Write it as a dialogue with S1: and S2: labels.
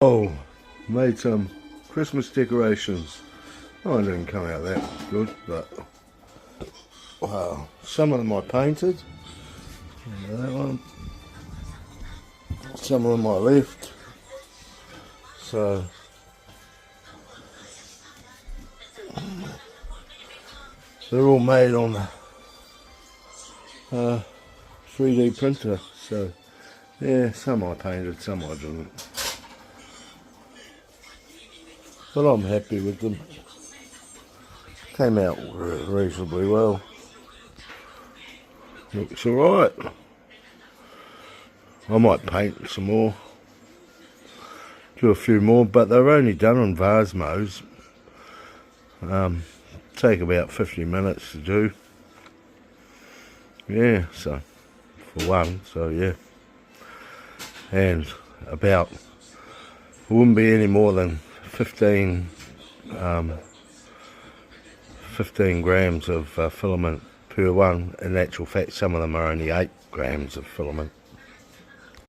S1: Oh, made some Christmas decorations. Oh, it didn't come out that good, but wow, some of them I painted. That one. Some of them I left. So they're all made on the 3D printer. So yeah, some I painted, some I didn't. But I'm happy with them. Came out reasonably well. Looks alright. I might paint some more. Do a few more, but they're only done on Vasmos. Take about 50 minutes to do. Yeah, so for one, so yeah. And about, it wouldn't be any more than 15 grams of filament per one. In actual fact, some of them are only 8 grams of filament.